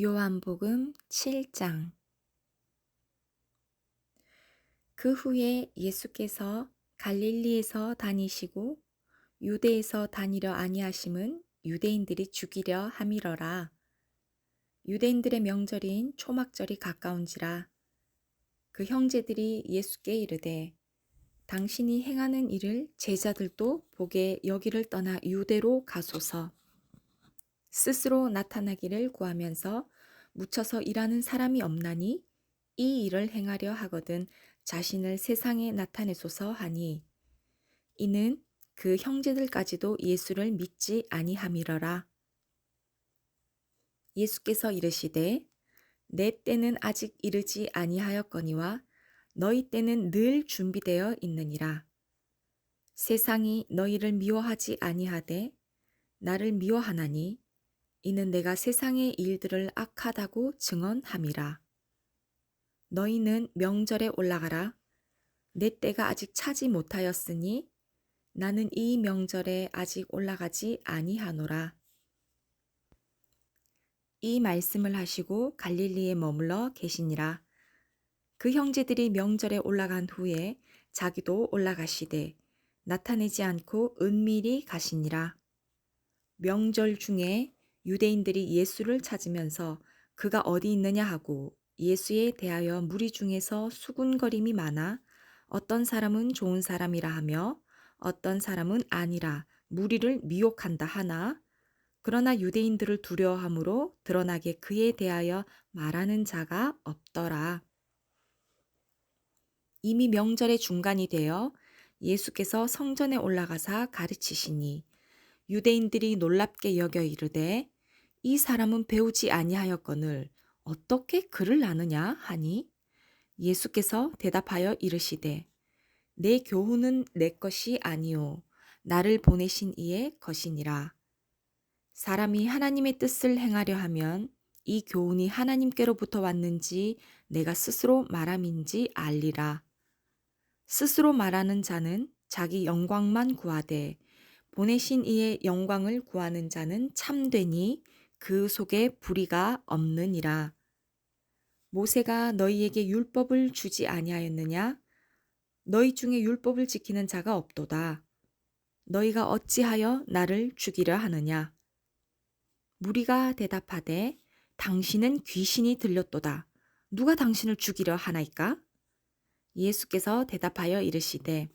요한복음 7장. 그 후에 예수께서 갈릴리에서 다니시고 유대에서 다니려 아니하심은 유대인들이 죽이려 함이러라. 유대인들의 명절인 초막절이 가까운지라. 그 형제들이 예수께 이르되 당신이 행하는 일을 제자들도 보게 여기를 떠나 유대로 가소서. 스스로 나타나기를 구하면서 묻혀서 일하는 사람이 없나니 이 일을 행하려 하거든 자신을 세상에 나타내소서 하니, 이는 그 형제들까지도 예수를 믿지 아니함이러라. 예수께서 이르시되 내 때는 아직 이르지 아니하였거니와 너희 때는 늘 준비되어 있느니라. 세상이 너희를 미워하지 아니하되 나를 미워하나니 이는 내가 세상의 일들을 악하다고 증언함이라. 너희는 명절에 올라가라. 내 때가 아직 차지 못하였으니 나는 이 명절에 아직 올라가지 아니하노라. 이 말씀을 하시고 갈릴리에 머물러 계시니라. 그 형제들이 명절에 올라간 후에 자기도 올라가시되 나타내지 않고 은밀히 가시니라. 명절 중에 유대인들이 예수를 찾으면서 그가 어디 있느냐 하고 예수에 대하여 무리 중에서 수군거림이 많아 어떤 사람은 좋은 사람이라 하며 어떤 사람은 아니라 무리를 미혹한다 하나, 그러나 유대인들을 두려워함으로 드러나게 그에 대하여 말하는 자가 없더라. 이미 명절의 중간이 되어 예수께서 성전에 올라가사 가르치시니 유대인들이 놀랍게 여겨 이르되 이 사람은 배우지 아니하였거늘 어떻게 글을 아느냐 하니, 예수께서 대답하여 이르시되 내 교훈은 내 것이 아니요 나를 보내신 이의 것이니라. 사람이 하나님의 뜻을 행하려 하면 이 교훈이 하나님께로부터 왔는지 내가 스스로 말함인지 알리라. 스스로 말하는 자는 자기 영광만 구하되 보내신 이의 영광을 구하는 자는 참되니 그 속에 불의가 없느니라. 모세가 너희에게 율법을 주지 아니하였느냐? 너희 중에 율법을 지키는 자가 없도다. 너희가 어찌하여 나를 죽이려 하느냐? 무리가 대답하되 당신은 귀신이 들렸도다. 누가 당신을 죽이려 하나이까? 예수께서 대답하여 이르시되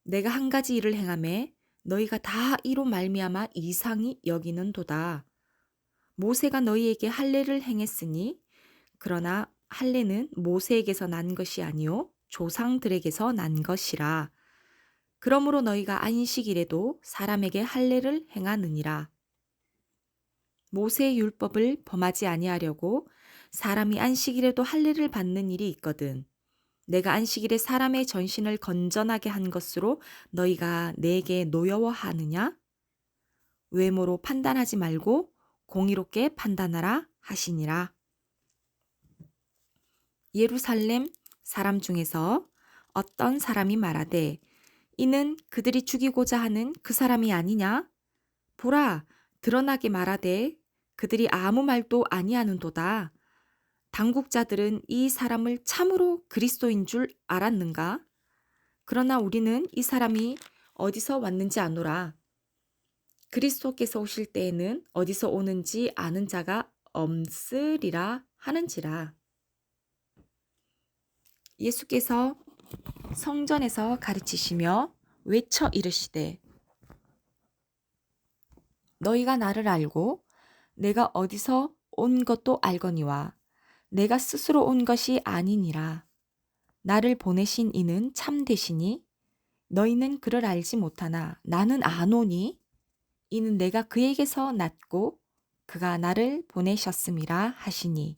내가 한 가지 일을 행하매 너희가 다 이로 말미암아 이상히 여기는도다. 모세가 너희에게 할례를 행했으니 그러나 할례는 모세에게서 난 것이 아니요 조상들에게서 난 것이라. 그러므로 너희가 안식일에도 사람에게 할례를 행하느니라. 모세의 율법을 범하지 아니하려고 사람이 안식일에도 할례를 받는 일이 있거든. 내가 안식일에 사람의 전신을 건전하게 한 것으로 너희가 내게 노여워하느냐? 외모로 판단하지 말고 공의롭게 판단하라 하시니라. 예루살렘 사람 중에서 어떤 사람이 말하되 이는 그들이 죽이고자 하는 그 사람이 아니냐? 보라, 드러나게 말하되 그들이 아무 말도 아니하는도다. 당국자들은 이 사람을 참으로 그리스도인 줄 알았는가? 그러나 우리는 이 사람이 어디서 왔는지 아노라. 그리스도께서 오실 때에는 어디서 오는지 아는 자가 없으리라 하는지라. 예수께서 성전에서 가르치시며 외쳐 이르시되 너희가 나를 알고 내가 어디서 온 것도 알거니와 내가 스스로 온 것이 아니니라. 나를 보내신 이는 참되시니 너희는 그를 알지 못하나 나는 아노니 이는 내가 그에게서 났고 그가 나를 보내셨음이라 하시니,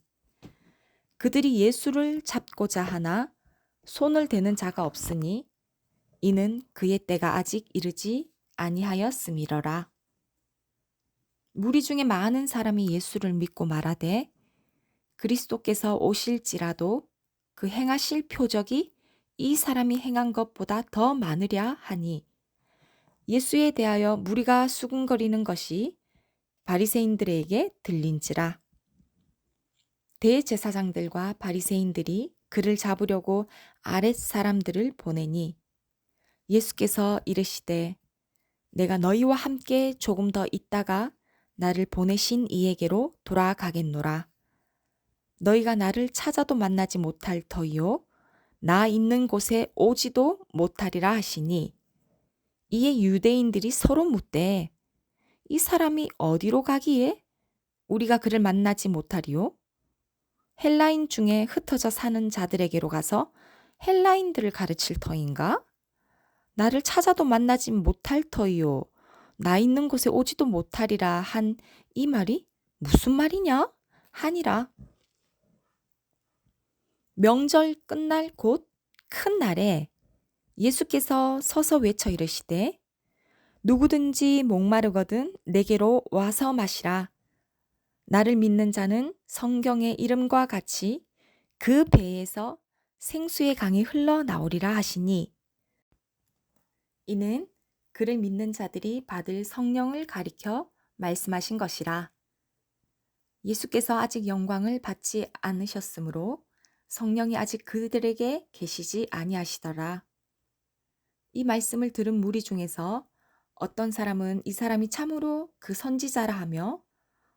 그들이 예수를 잡고자 하나 손을 대는 자가 없으니 이는 그의 때가 아직 이르지 아니하였음이러라. 무리 중에 많은 사람이 예수를 믿고 말하되 그리스도께서 오실지라도 그 행하실 표적이 이 사람이 행한 것보다 더 많으랴 하니, 예수에 대하여 무리가 수군거리는 것이 바리새인들에게 들린지라. 대제사장들과 바리새인들이 그를 잡으려고 아랫 사람들을 보내니 예수께서 이르시되 내가 너희와 함께 조금 더 있다가 나를 보내신 이에게로 돌아가겠노라. 너희가 나를 찾아도 만나지 못할 터이요 나 있는 곳에 오지도 못하리라 하시니 이에 유대인들이 서로 묻되 이 사람이 어디로 가기에 우리가 그를 만나지 못하리요? 헬라인 중에 흩어져 사는 자들에게로 가서 헬라인들을 가르칠 터인가? 나를 찾아도 만나지 못할 터이요. 나 있는 곳에 오지도 못하리라 한 이 말이 무슨 말이냐? 하니라. 명절 끝날 곧 큰 날에 예수께서 서서 외쳐 이르시되 누구든지 목마르거든 내게로 와서 마시라. 나를 믿는 자는 성경의 이름과 같이 그 배에서 생수의 강이 흘러나오리라 하시니 이는 그를 믿는 자들이 받을 성령을 가리켜 말씀하신 것이라. 예수께서 아직 영광을 받지 않으셨으므로 성령이 아직 그들에게 계시지 아니하시더라. 이 말씀을 들은 무리 중에서 어떤 사람은 이 사람이 참으로 그 선지자라 하며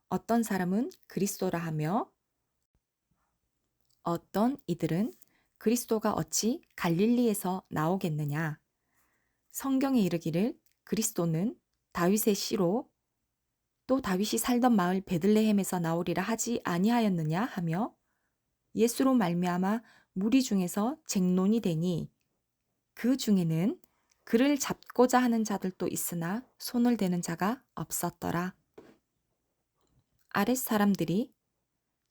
어떤 사람은 그리스도라 하며 어떤 이들은 그리스도가 어찌 갈릴리에서 나오겠느냐. 성경에 이르기를 그리스도는 다윗의 씨로 또 다윗이 살던 마을 베들레헴에서 나오리라 하지 아니하였느냐 하며 예수로 말미암아 무리 중에서 쟁론이 되니 그 중에는 그를 잡고자 하는 자들도 있으나 손을 대는 자가 없었더라. 아랫 사람들이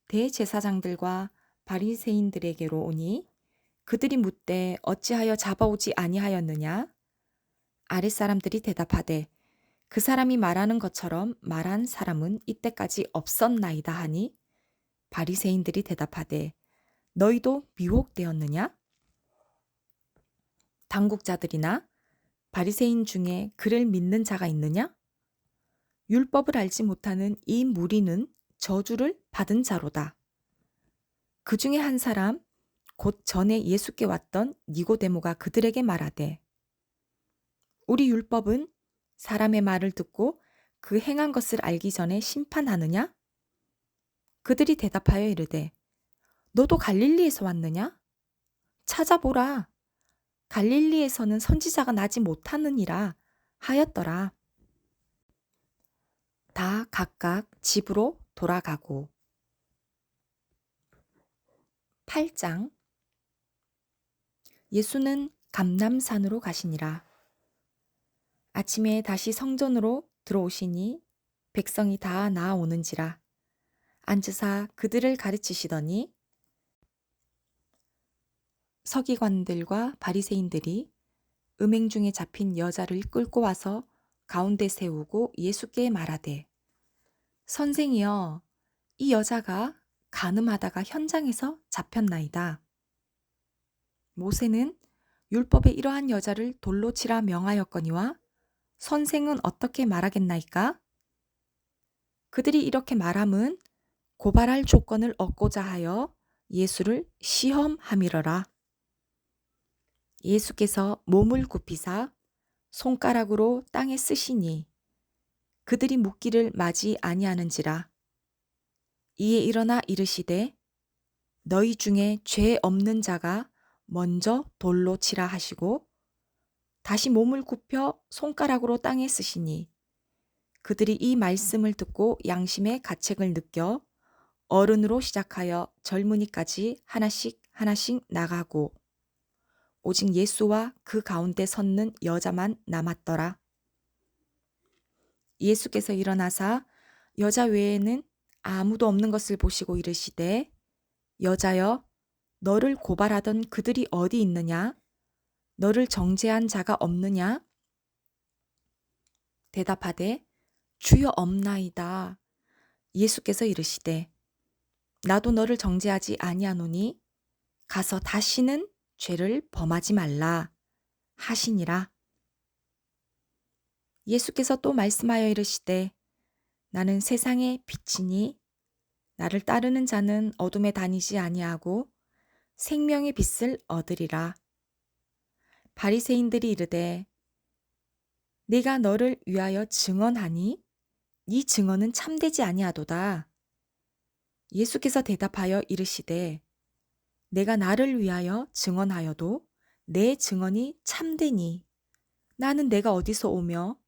대제사장들과 바리새인들에게로 오니 그들이 묻되 어찌하여 잡아오지 아니하였느냐? 아랫 사람들이 대답하되 그 사람이 말하는 것처럼 말한 사람은 이때까지 없었나이다 하니 바리새인들이 대답하되 너희도 미혹되었느냐? 당국자들이나 바리새인 중에 그를 믿는 자가 있느냐? 율법을 알지 못하는 이 무리는 저주를 받은 자로다. 그 중에 한 사람 곧 전에 예수께 왔던 니고데모가 그들에게 말하되 우리 율법은 사람의 말을 듣고 그 행한 것을 알기 전에 심판하느냐? 그들이 대답하여 이르되 너도 갈릴리에서 왔느냐? 찾아보라. 갈릴리에서는 선지자가 나지 못하느니라 하였더라. 다 각각 집으로 돌아가고 8장 예수는 감람산으로 가시니라. 아침에 다시 성전으로 들어오시니 백성이 다 나아오는지라 앉으사 그들을 가르치시더니 서기관들과 바리새인들이 음행 중에 잡힌 여자를 끌고 와서 가운데 세우고 예수께 말하되 선생이여 이 여자가 간음하다가 현장에서 잡혔나이다. 모세는 율법에 이러한 여자를 돌로 치라 명하였거니와 선생은 어떻게 말하겠나이까? 그들이 이렇게 말함은 고발할 조건을 얻고자 하여 예수를 시험함이러라. 예수께서 몸을 굽히사 손가락으로 땅에 쓰시니 그들이 묻기를 마지 아니하는지라. 이에 일어나 이르시되 너희 중에 죄 없는 자가 먼저 돌로 치라 하시고 다시 몸을 굽혀 손가락으로 땅에 쓰시니 그들이 이 말씀을 듣고 양심의 가책을 느껴 어른으로 시작하여 젊은이까지 하나씩 하나씩 나가고 오직 예수와 그 가운데 섰는 여자만 남았더라. 예수께서 일어나사 여자 외에는 아무도 없는 것을 보시고 이르시되 여자여 너를 고발하던 그들이 어디 있느냐? 너를 정죄한 자가 없느냐? 대답하되 주여 없나이다. 예수께서 이르시되 나도 너를 정죄하지 아니하노니 가서 다시는 죄를 범하지 말라 하시니라. 예수께서 또 말씀하여 이르시되 나는 세상의 빛이니 나를 따르는 자는 어둠에 다니지 아니하고 생명의 빛을 얻으리라. 바리새인들이 이르되 내가 너를 위하여 증언하니 네 증언은 참되지 아니하도다. 예수께서 대답하여 이르시되 내가 나를 위하여 증언하여도 내 증언이 참되니 나는 내가 어디서 오며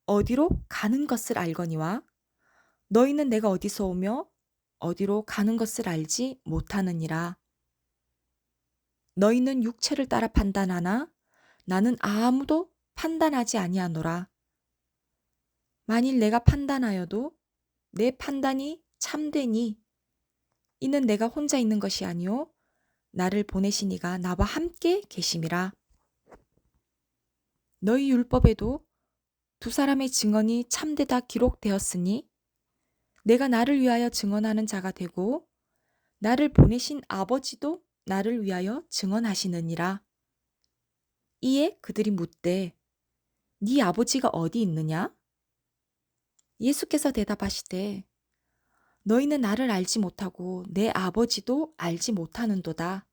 어디로 가는 것을 알거니와 너희는 내가 어디서 오며 어디로 가는 것을 알지 못하느니라. 너희는 육체를 따라 판단하나 나는 아무도 판단하지 아니하노라. 만일 내가 판단하여도 내 판단이 참되니 이는 내가 혼자 있는 것이 아니요 나를 보내신 이가 나와 함께 계심이라. 너희 율법에도 두 사람의 증언이 참되다 기록되었으니 내가 나를 위하여 증언하는 자가 되고 나를 보내신 아버지도 나를 위하여 증언하시느니라. 이에 그들이 묻되 네 아버지가 어디 있느냐? 예수께서 대답하시되 너희는 나를 알지 못하고 내 아버지도 알지 못하는도다.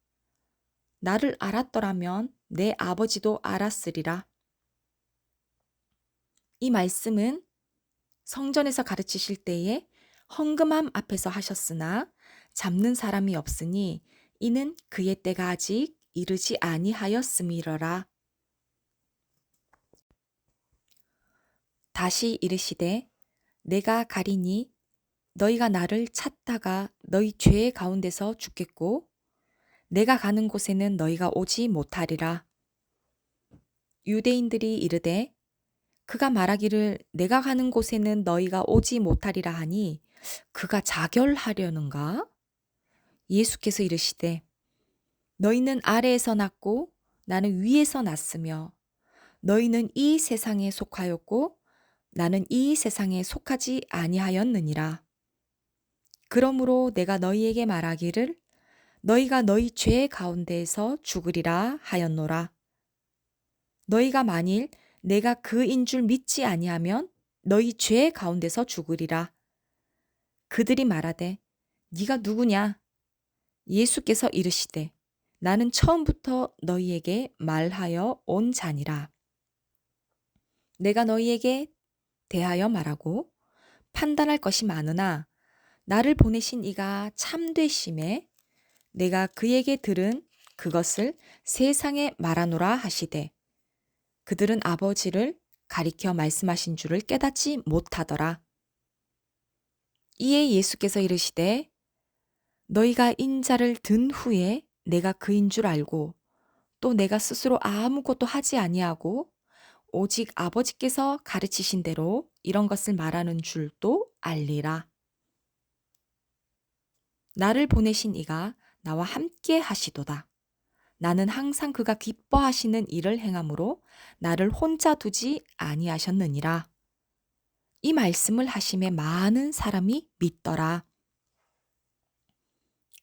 나를 알았더라면 내 아버지도 알았으리라. 이 말씀은 성전에서 가르치실 때에 헌금함 앞에서 하셨으나 잡는 사람이 없으니 이는 그의 때가 아직 이르지 아니하였음이러라. 다시 이르시되 내가 가리니 너희가 나를 찾다가 너희 죄 가운데서 죽겠고 내가 가는 곳에는 너희가 오지 못하리라. 유대인들이 이르되 그가 말하기를 내가 가는 곳에는 너희가 오지 못하리라 하니 그가 자결하려는가? 예수께서 이르시되 너희는 아래에서 났고 나는 위에서 났으며 너희는 이 세상에 속하였고 나는 이 세상에 속하지 아니하였느니라. 그러므로 내가 너희에게 말하기를 너희가 너희 죄 가운데에서 죽으리라 하였노라. 너희가 만일 내가 그인 줄 믿지 아니하면 너희 죄 가운데서 죽으리라. 그들이 말하되 네가 누구냐? 예수께서 이르시되 나는 처음부터 너희에게 말하여 온 자니라. 내가 너희에게 대하여 말하고 판단할 것이 많으나 나를 보내신 이가 참되심에 내가 그에게 들은 그것을 세상에 말하노라 하시되 그들은 아버지를 가리켜 말씀하신 줄을 깨닫지 못하더라. 이에 예수께서 이르시되 너희가 인자를 든 후에 내가 그인 줄 알고 또 내가 스스로 아무것도 하지 아니하고 오직 아버지께서 가르치신 대로 이런 것을 말하는 줄도 알리라. 나를 보내신 이가 나와 함께 하시도다. 나는 항상 그가 기뻐하시는 일을 행함으로 나를 혼자 두지 아니하셨느니라. 이 말씀을 하심에 많은 사람이 믿더라.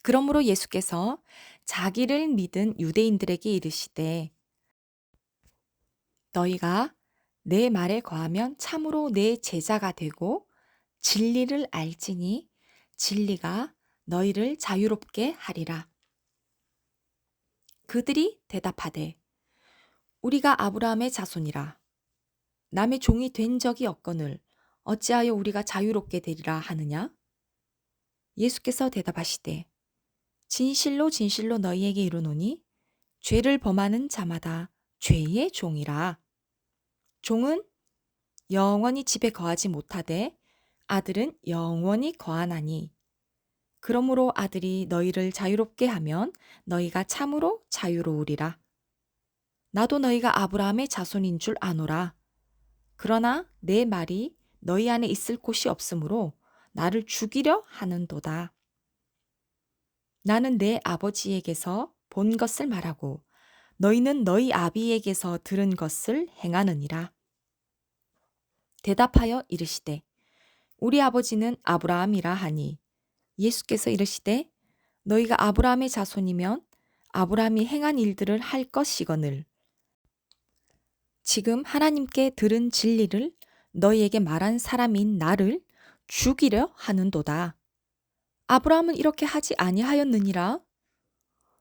그러므로 예수께서 자기를 믿은 유대인들에게 이르시되 너희가 내 말에 거하면 참으로 내 제자가 되고 진리를 알지니 진리가 너희를 자유롭게 하리라. 그들이 대답하되 우리가 아브라함의 자손이라 남의 종이 된 적이 없거늘 어찌하여 우리가 자유롭게 되리라 하느냐? 예수께서 대답하시되 진실로 진실로 너희에게 이르노니 죄를 범하는 자마다 죄의 종이라. 종은 영원히 집에 거하지 못하되 아들은 영원히 거하나니 그러므로 아들이 너희를 자유롭게 하면 너희가 참으로 자유로우리라. 나도 너희가 아브라함의 자손인 줄 아노라. 그러나 내 말이 너희 안에 있을 곳이 없으므로 나를 죽이려 하는도다. 나는 내 아버지에게서 본 것을 말하고 너희는 너희 아비에게서 들은 것을 행하느니라. 대답하여 이르시되 우리 아버지는 아브라함이라 하니 예수께서 이르시되 너희가 아브라함의 자손이면 아브라함이 행한 일들을 할 것이거늘 지금 하나님께 들은 진리를 너희에게 말한 사람인 나를 죽이려 하는도다. 아브라함은 이렇게 하지 아니하였느니라.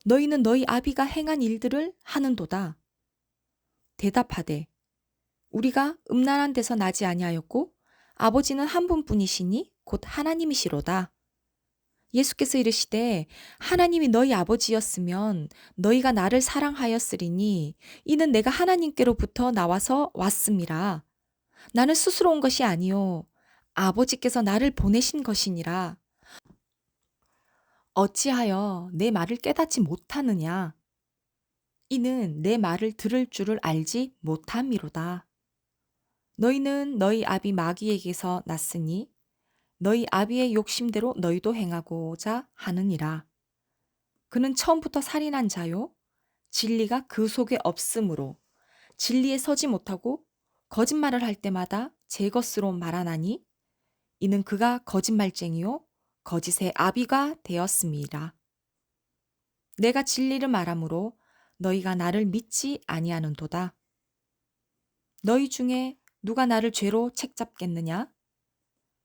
너희는 너희 아비가 행한 일들을 하는도다. 대답하되 우리가 음란한 데서 나지 아니하였고 아버지는 한 분뿐이시니 곧 하나님이시로다. 예수께서 이르시되 하나님이 너희 아버지였으면 너희가 나를 사랑하였으리니 이는 내가 하나님께로부터 나와서 왔음이라. 나는 스스로 온 것이 아니요 아버지께서 나를 보내신 것이니라. 어찌하여 내 말을 깨닫지 못하느냐? 이는 내 말을 들을 줄을 알지 못함이로다. 너희는 너희 아비 마귀에게서 났으니 너희 아비의 욕심대로 너희도 행하고자 하느니라. 그는 처음부터 살인한 자요 진리가 그 속에 없으므로 진리에 서지 못하고 거짓말을 할 때마다 제 것으로 말하나니 이는 그가 거짓말쟁이요 거짓의 아비가 되었음이라. 내가 진리를 말하므로 너희가 나를 믿지 아니하는도다. 너희 중에 누가 나를 죄로 책잡겠느냐?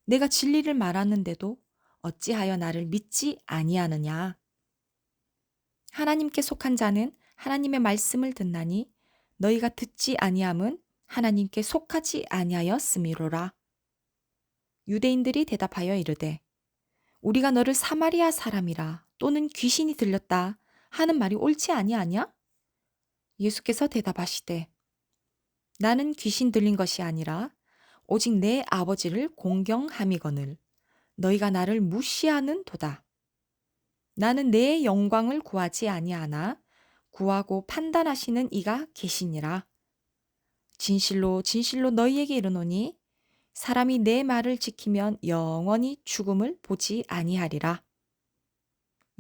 내가 진리를 말하는데도 어찌하여 나를 믿지 아니하느냐? 하나님께 속한 자는 하나님의 말씀을 듣나니 너희가 듣지 아니함은 하나님께 속하지 아니하였음이로라. 유대인들이 대답하여 이르되 우리가 너를 사마리아 사람이라 또는 귀신이 들렸다 하는 말이 옳지 아니하냐? 예수께서 대답하시되 나는 귀신 들린 것이 아니라 오직 내 아버지를 공경함이거늘 너희가 나를 무시하는 도다. 나는 내 영광을 구하지 아니하나 구하고 판단하시는 이가 계시니라. 진실로 진실로 너희에게 이르노니 사람이 내 말을 지키면 영원히 죽음을 보지 아니하리라.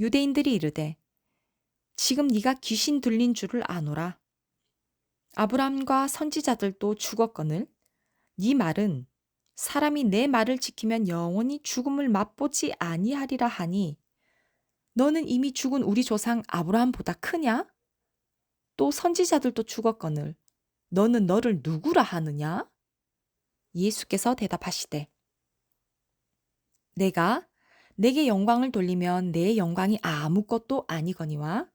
유대인들이 이르되 지금 네가 귀신 들린 줄을 아노라. 아브라함과 선지자들도 죽었거늘 네 말은 사람이 내 말을 지키면 영원히 죽음을 맛보지 아니하리라 하니 너는 이미 죽은 우리 조상 아브라함보다 크냐? 또 선지자들도 죽었거늘 너는 너를 누구라 하느냐? 예수께서 대답하시되 내가 내게 영광을 돌리면 내 영광이 아무것도 아니거니와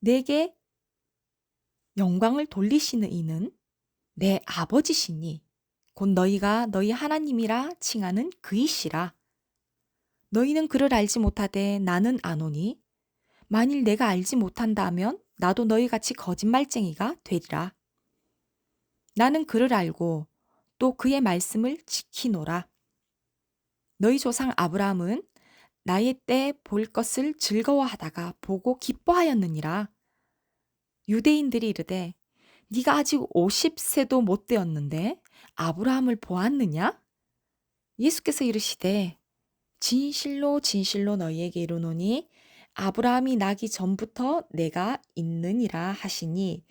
내게 영광을 돌리시는 이는 내 아버지시니 곧 너희가 너희 하나님이라 칭하는 그이시라. 너희는 그를 알지 못하되 나는 아노니 만일 내가 알지 못한다 하면 나도 너희같이 거짓말쟁이가 되리라. 나는 그를 알고 또 그의 말씀을 지키노라. 너희 조상 아브라함은 나의 때 볼 것을 즐거워하다가 보고 기뻐하였느니라. 유대인들이 이르되 네가 아직 50세도 못 되었는데 아브라함을 보았느냐? 예수께서 이르시되 진실로 진실로 너희에게 이르노니 아브라함이 나기 전부터 내가 있느니라 하시니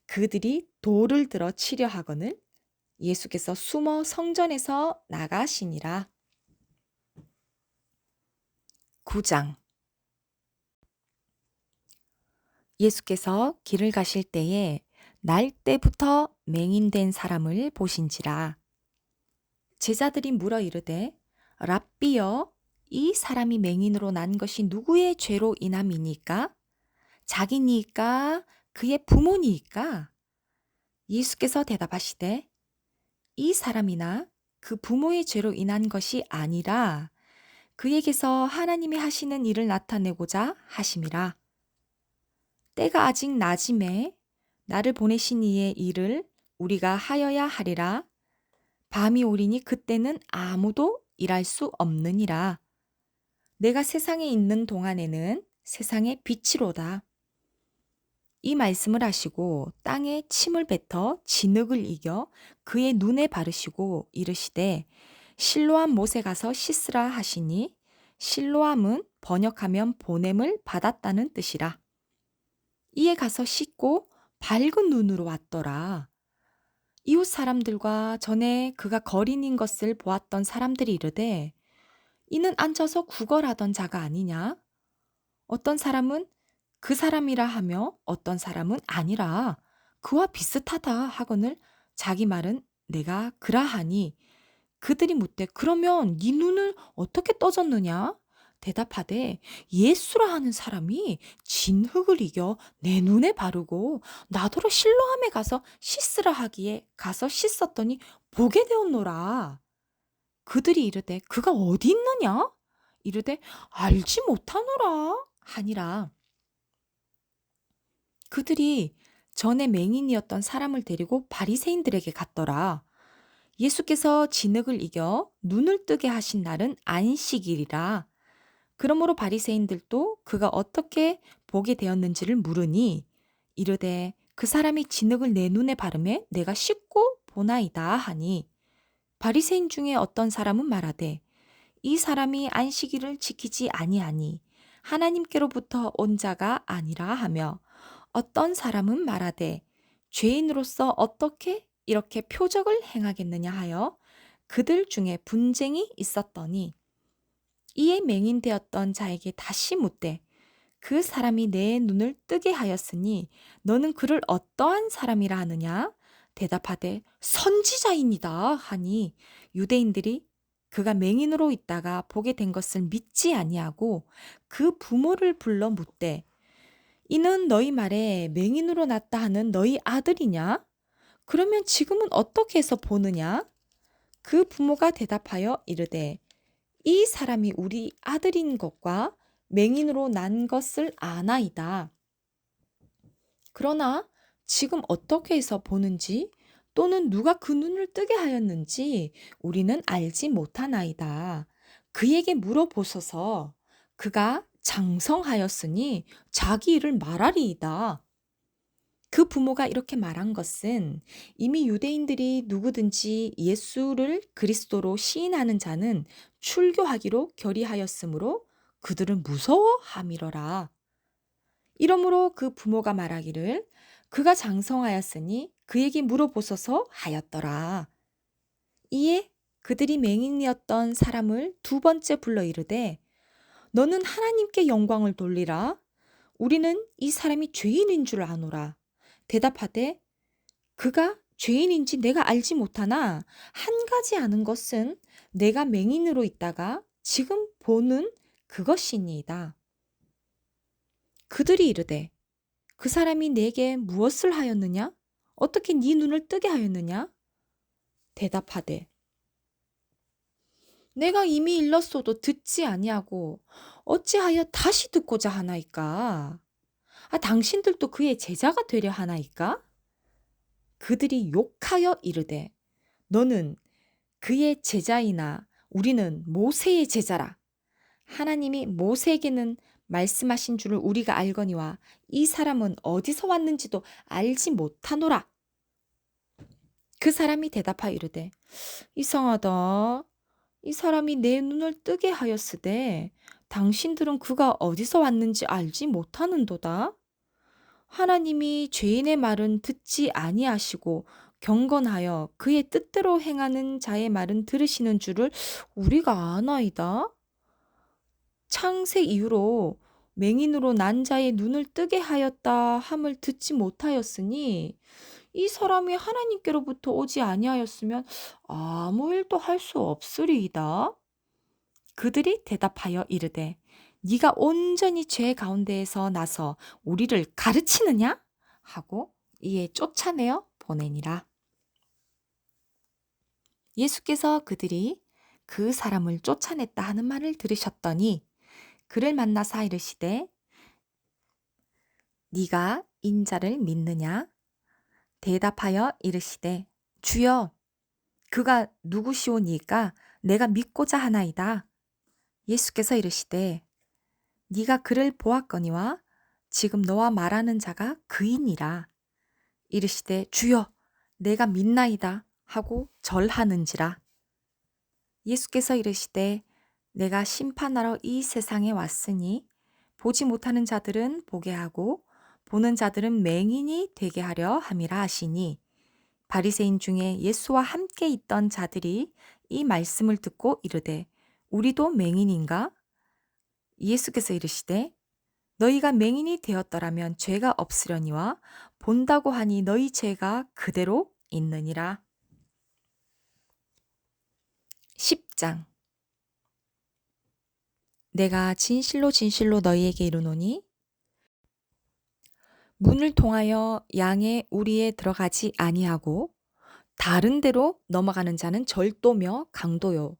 그들이 돌을 들어 치려 하거늘 예수께서 숨어 성전에서 나가시니라. 9장. 예수께서 길을 가실 때에 날 때부터 맹인된 사람을 보신지라. 제자들이 물어 이르되 랍비여 이 사람이 맹인으로 난 것이 누구의 죄로 인함이니까? 자기니까 그의 부모니까? 예수께서 대답하시되 이 사람이나 그 부모의 죄로 인한 것이 아니라 그에게서 하나님이 하시는 일을 나타내고자 하심이라. 때가 아직 낮음에 나를 보내신 이의 일을 우리가 하여야 하리라. 밤이 오리니 그때는 아무도 일할 수 없느니라. 내가 세상에 있는 동안에는 세상의 빛이로다. 이 말씀을 하시고 땅에 침을 뱉어 진흙을 이겨 그의 눈에 바르시고 이르시되 실로암 못에 가서 씻으라 하시니 실로암은 번역하면 보냄을 받았다는 뜻이라. 이에 가서 씻고 밝은 눈으로 왔더라. 이웃 사람들과 전에 그가 거린인 것을 보았던 사람들이 이르되 이는 앉아서 구걸하던 자가 아니냐? 어떤 사람은 그 사람이라 하며 어떤 사람은 아니라 그와 비슷하다 하거늘 자기 말은 내가 그라하니 그들이 묻되 그러면 네 눈을 어떻게 떠졌느냐? 대답하되 예수라 하는 사람이 진흙을 이겨 내 눈에 바르고 나더러 실로암에 가서 씻으라 하기에 가서 씻었더니 보게 되었노라. 그들이 이르되 그가 어디 있느냐? 이르되 알지 못하노라 하니라. 그들이 전에 맹인이었던 사람을 데리고 바리새인들에게 갔더라. 예수께서 진흙을 이겨 눈을 뜨게 하신 날은 안식일이라. 그러므로 바리새인들도 그가 어떻게 보게 되었는지를 물으니 이르되 그 사람이 진흙을 내 눈에 바르매 내가 씻고 보나이다 하니 바리새인 중에 어떤 사람은 말하되 이 사람이 안식일을 지키지 아니하니 하나님께로부터 온 자가 아니라 하며 어떤 사람은 말하되 죄인으로서 어떻게 이렇게 표적을 행하겠느냐 하여 그들 중에 분쟁이 있었더니 이에 맹인되었던 자에게 다시 묻되 그 사람이 내 눈을 뜨게 하였으니 너는 그를 어떠한 사람이라 하느냐? 대답하되 선지자이니다 하니 유대인들이 그가 맹인으로 있다가 보게 된 것을 믿지 아니하고 그 부모를 불러 묻되 이는 너희 말에 맹인으로 났다 하는 너희 아들이냐? 그러면 지금은 어떻게 해서 보느냐? 그 부모가 대답하여 이르되 이 사람이 우리 아들인 것과 맹인으로 난 것을 아나이다. 그러나 지금 어떻게 해서 보는지 또는 누가 그 눈을 뜨게 하였는지 우리는 알지 못하나이다. 그에게 물어보소서. 그가 장성하였으니 자기 일을 말하리이다. 그 부모가 이렇게 말한 것은 이미 유대인들이 누구든지 예수를 그리스도로 시인하는 자는 출교하기로 결의하였으므로 그들은 무서워함이러라. 이러므로 그 부모가 말하기를 그가 장성하였으니 그에게 물어보소서 하였더라. 이에 그들이 맹인이었던 사람을 두 번째 불러 이르되 너는 하나님께 영광을 돌리라. 우리는 이 사람이 죄인인 줄 아노라. 대답하되 그가 죄인인지 내가 알지 못하나 한 가지 아는 것은 내가 맹인으로 있다가 지금 보는 그것이니이다. 그들이 이르되 그 사람이 내게 무엇을 하였느냐? 어떻게 네 눈을 뜨게 하였느냐? 대답하되 내가 이미 일렀소도 듣지 아니하고 어찌하여 다시 듣고자 하나이까? 당신들도 그의 제자가 되려 하나이까? 그들이 욕하여 이르되 너는 그의 제자이나 우리는 모세의 제자라. 하나님이 모세에게는 말씀하신 줄을 우리가 알거니와 이 사람은 어디서 왔는지도 알지 못하노라. 그 사람이 대답하여 이르되 이상하다. 이 사람이 내 눈을 뜨게 하였으되 당신들은 그가 어디서 왔는지 알지 못하는도다. 하나님이 죄인의 말은 듣지 아니하시고 경건하여 그의 뜻대로 행하는 자의 말은 들으시는 줄을 우리가 아나이다. 창세 이후로 맹인으로 난 자의 눈을 뜨게 하였다 함을 듣지 못하였으니 이 사람이 하나님께로부터 오지 아니하였으면 아무 일도 할 수 없으리이다. 그들이 대답하여 이르되 네가 온전히 죄 가운데에서 나서 우리를 가르치느냐? 하고 이에 쫓아내어 보내니라. 예수께서 그들이 그 사람을 쫓아냈다 하는 말을 들으셨더니 그를 만나사 이르시되 네가 인자를 믿느냐? 대답하여 이르시되 주여 그가 누구시오니까 내가 믿고자 하나이다. 예수께서 이르시되 네가 그를 보았거니와 지금 너와 말하는 자가 그이니라. 이르시되 주여 내가 믿나이다 하고 절하는지라. 예수께서 이르시되 내가 심판하러 이 세상에 왔으니 보지 못하는 자들은 보게 하고 보는 자들은 맹인이 되게 하려 함이라 하시니 바리새인 중에 예수와 함께 있던 자들이 이 말씀을 듣고 이르되 우리도 맹인인가? 예수께서 이르시되 너희가 맹인이 되었더라면 죄가 없으려니와 본다고 하니 너희 죄가 그대로 있느니라. 10장 내가 진실로 진실로 너희에게 이르노니 문을 통하여 양의 우리에 들어가지 아니하고 다른 데로 넘어가는 자는 절도며 강도요.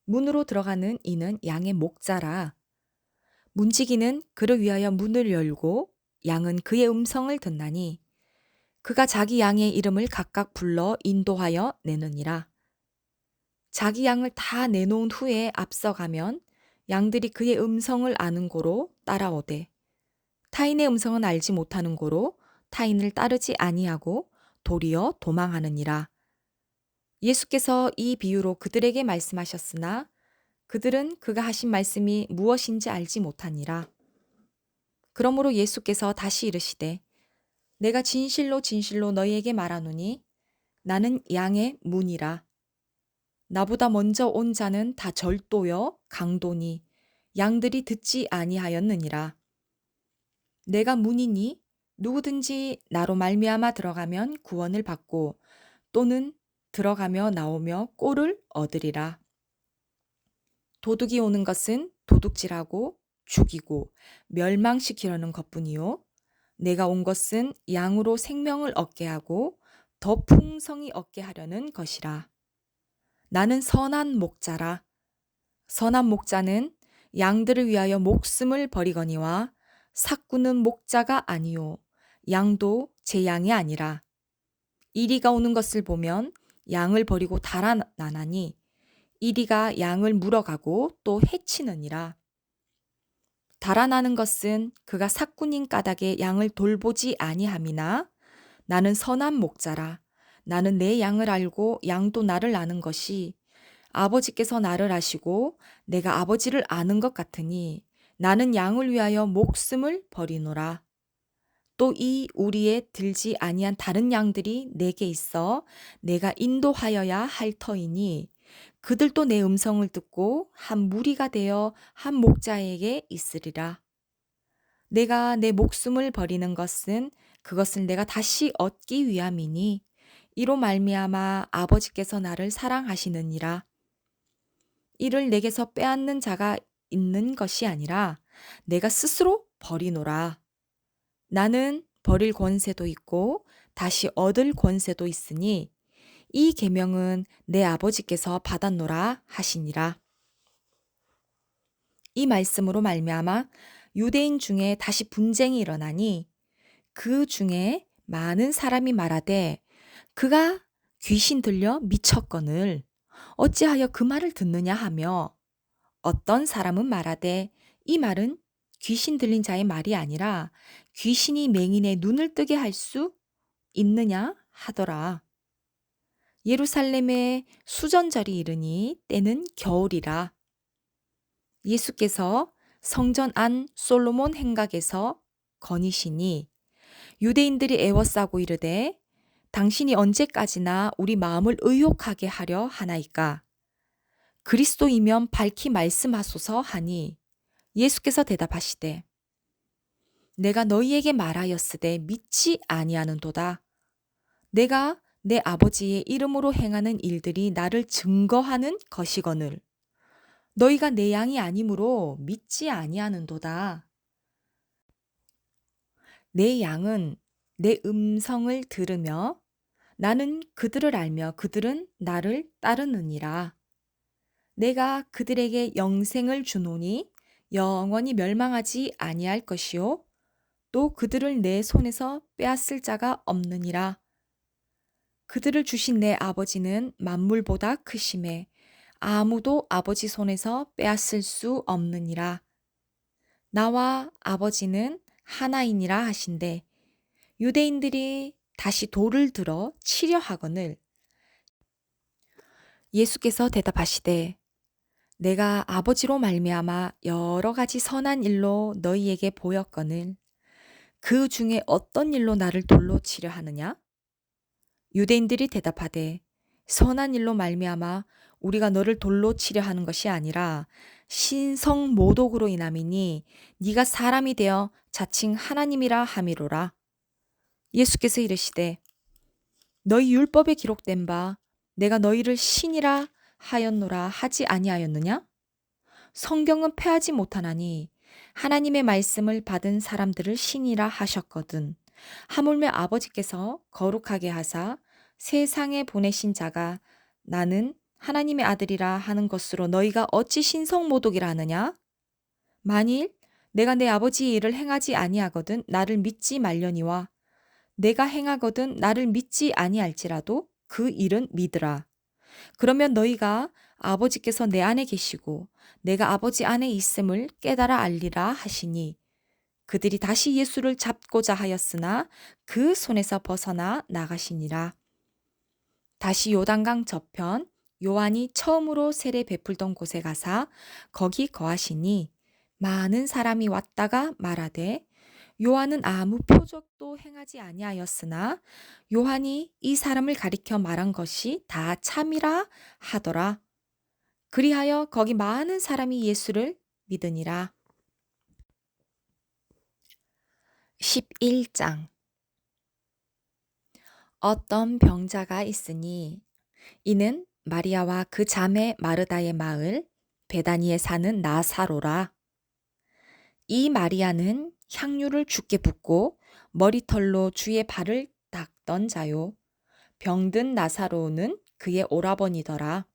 문으로 들어가는 이는 양의 목자라. 문지기는 그를 위하여 문을 열고 양은 그의 음성을 듣나니 그가 자기 양의 이름을 각각 불러 인도하여 내느니라. 자기 양을 다 내놓은 후에 앞서가면 양들이 그의 음성을 아는 고로 따라오되 타인의 음성은 알지 못하는 고로 타인을 따르지 아니하고 도리어 도망하느니라. 예수께서 이 비유로 그들에게 말씀하셨으나 그들은 그가 하신 말씀이 무엇인지 알지 못하니라. 그러므로 예수께서 다시 이르시되 내가 진실로 진실로 너희에게 말하노니 나는 양의 문이라. 나보다 먼저 온 자는 다 절도여 강도니 양들이 듣지 아니하였느니라. 내가 문이니 누구든지 나로 말미암아 들어가면 구원을 받고 또는 들어가며 나오며 꼴을 얻으리라. 도둑이 오는 것은 도둑질하고 죽이고 멸망시키려는 것뿐이요 내가 온 것은 양으로 생명을 얻게 하고 더 풍성히 얻게 하려는 것이라. 나는 선한 목자라. 선한 목자는 양들을 위하여 목숨을 버리거니와 삭구는 목자가 아니요 양도 제 양이 아니라. 이리가 오는 것을 보면 양을 버리고 달아나나니 이리가 양을 물어가고 또 해치느니라. 달아나는 것은 그가 삭군인 까닭에 양을 돌보지 아니함이나 나는 선한 목자라. 나는 내 양을 알고 양도 나를 아는 것이 아버지께서 나를 아시고 내가 아버지를 아는 것 같으니 나는 양을 위하여 목숨을 버리노라. 또 이 우리에 들지 아니한 다른 양들이 내게 있어 내가 인도하여야 할 터이니 그들도 내 음성을 듣고 한 무리가 되어 한 목자에게 있으리라. 내가 내 목숨을 버리는 것은 그것을 내가 다시 얻기 위함이니 이로 말미암아 아버지께서 나를 사랑하시느니라. 이를 내게서 빼앗는 자가 있는 것이 아니라 내가 스스로 버리노라. 나는 버릴 권세도 있고 다시 얻을 권세도 있으니 이 계명은 내 아버지께서 받았노라 하시니라. 이 말씀으로 말미암아 유대인 중에 다시 분쟁이 일어나니 그 중에 많은 사람이 말하되 그가 귀신 들려 미쳤거늘 어찌하여 그 말을 듣느냐 하며 어떤 사람은 말하되 이 말은 귀신 들린 자의 말이 아니라 귀신이 맹인의 눈을 뜨게 할 수 있느냐 하더라. 예루살렘에 수전절이 이르니 때는 겨울이라. 예수께서 성전 안 솔로몬 행각에서 거니시니 유대인들이 애워싸고 이르되 당신이 언제까지나 우리 마음을 의욕하게 하려 하나이까? 그리스도이면 밝히 말씀하소서 하니 예수께서 대답하시되 내가 너희에게 말하였으되 믿지 아니하는도다. 내가 내 아버지의 이름으로 행하는 일들이 나를 증거하는 것이거늘 너희가 내 양이 아니므로 믿지 아니하는도다. 내 양은 내 음성을 들으며 나는 그들을 알며 그들은 나를 따르느니라. 내가 그들에게 영생을 주노니 영원히 멸망하지 아니할 것이요 또 그들을 내 손에서 빼앗을 자가 없느니라. 그들을 주신 내 아버지는 만물보다 크심에 아무도 아버지 손에서 빼앗을 수 없느니라. 나와 아버지는 하나이니라 하신대 유대인들이 다시 돌을 들어 치려 하거늘 예수께서 대답하시되 내가 아버지로 말미암아 여러 가지 선한 일로 너희에게 보였거늘 그 중에 어떤 일로 나를 돌로 치려 하느냐? 유대인들이 대답하되 선한 일로 말미암아 우리가 너를 돌로 치려 하는 것이 아니라 신성 모독으로 인함이니 네가 사람이 되어 자칭 하나님이라 함이로라. 예수께서 이르시되 너희 율법에 기록된 바 내가 너희를 신이라 하였노라 하지 아니하였느냐? 성경은 패하지 못하나니 하나님의 말씀을 받은 사람들을 신이라 하셨거든. 하물며 아버지께서 거룩하게 하사 세상에 보내신 자가 나는 하나님의 아들이라 하는 것으로 너희가 어찌 신성모독이라 하느냐? 만일 내가 내 아버지의 일을 행하지 아니하거든 나를 믿지 말려니와 내가 행하거든 나를 믿지 아니할지라도 그 일은 믿으라. 그러면 너희가 아버지께서 내 안에 계시고 내가 아버지 안에 있음을 깨달아 알리라 하시니 그들이 다시 예수를 잡고자 하였으나 그 손에서 벗어나 나가시니라. 다시 요단강 저편 요한이 처음으로 세례 베풀던 곳에 가사 거기 거하시니 많은 사람이 왔다가 말하되 요한은 아무 표적도 행하지 아니하였으나 요한이 이 사람을 가리켜 말한 것이 다 참이라 하더라. 그리하여 거기 많은 사람이 예수를 믿으니라. 11장. 어떤 병자가 있으니 이는 마리아와 그 자매 마르다의 마을 베다니에 사는 나사로라. 이 마리아는 향유를 주께 붓고 머리털로 주의 발을 닦던 자요. 병든 나사로는 그의 오라버니더라.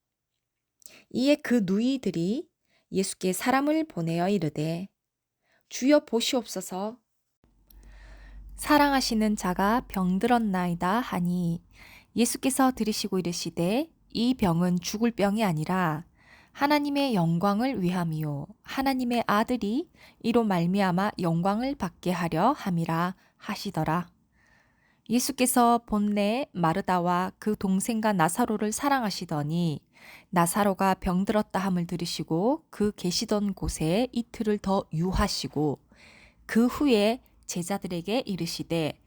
이에 그 누이들이 예수께 사람을 보내어 이르되 주여 보시옵소서 사랑하시는 자가 병들었나이다 하니 예수께서 들으시고 이르시되 이 병은 죽을 병이 아니라 하나님의 영광을 위함이요 하나님의 아들이 이로 말미암아 영광을 받게 하려 함이라 하시더라. 예수께서 본래 마르다와 그 동생과 나사로를 사랑하시더니 나사로가 병들었다 함을 들으시고 그 계시던 곳에 이틀을 더 유하시고 그 후에 제자들에게 이르시되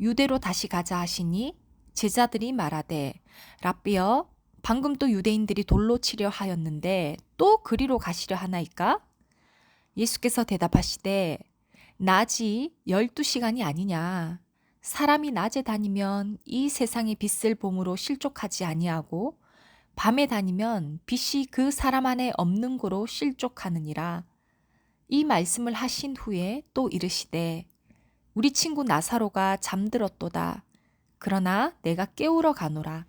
유대로 다시 가자 하시니 제자들이 말하되 랍비여 방금 또 유대인들이 돌로 치려 하였는데 또 그리로 가시려 하나이까? 예수께서 대답하시되 낮이 12시간이 아니냐. 사람이 낮에 다니면 이 세상의 빛을 봄으로 실족하지 아니하고 밤에 다니면 빛이 그 사람 안에 없는 고로 실족하느니라. 이 말씀을 하신 후에 또 이르시되 우리 친구 나사로가 잠들었도다. 그러나 내가 깨우러 가노라.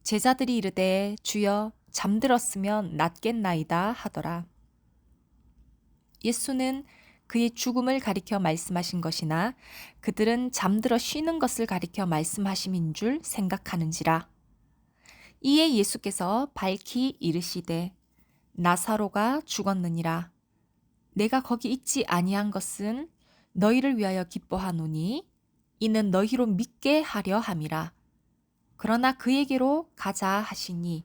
제자들이 이르되 주여 잠들었으면 낫겠나이다 하더라. 예수는 그의 죽음을 가리켜 말씀하신 것이나 그들은 잠들어 쉬는 것을 가리켜 말씀하심인 줄 생각하는지라. 이에 예수께서 밝히 이르시되 나사로가 죽었느니라. 내가 거기 있지 아니한 것은 너희를 위하여 기뻐하노니 이는 너희로 믿게 하려 함이라. 그러나 그에게로 가자 하시니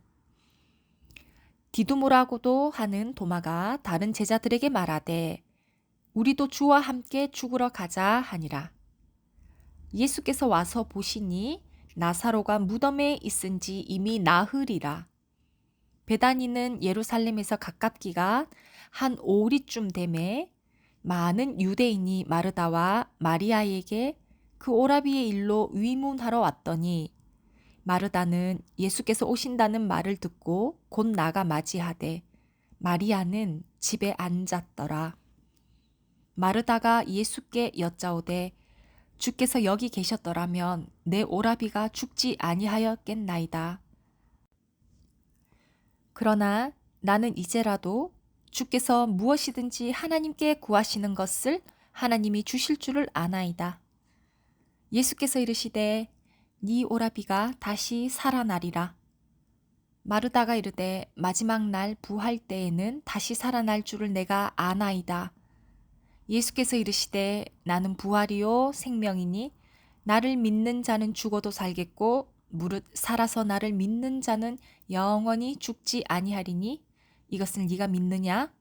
디두모라고도 하는 도마가 다른 제자들에게 말하되 우리도 주와 함께 죽으러 가자 하니라. 예수께서 와서 보시니 나사로가 무덤에 있은지 이미 나흘이라. 베다니는 예루살렘에서 가깝기가 한 오리쯤 되매 많은 유대인이 마르다와 마리아에게 그 오라비의 일로 위문하러 왔더니 마르다는 예수께서 오신다는 말을 듣고 곧 나가 맞이하되 마리아는 집에 앉았더라. 마르다가 예수께 여짜오되 주께서 여기 계셨더라면 내 오라비가 죽지 아니하였겠나이다. 그러나 나는 이제라도 주께서 무엇이든지 하나님께 구하시는 것을 하나님이 주실 줄을 아나이다. 예수께서 이르시되 네 오라비가 다시 살아나리라. 마르다가 이르되 마지막 날 부활 때에는 다시 살아날 줄을 내가 아나이다. 예수께서 이르시되 나는 부활이요 생명이니 나를 믿는 자는 죽어도 살겠고 무릇 살아서 나를 믿는 자는 영원히 죽지 아니하리니 이것을 네가 믿느냐?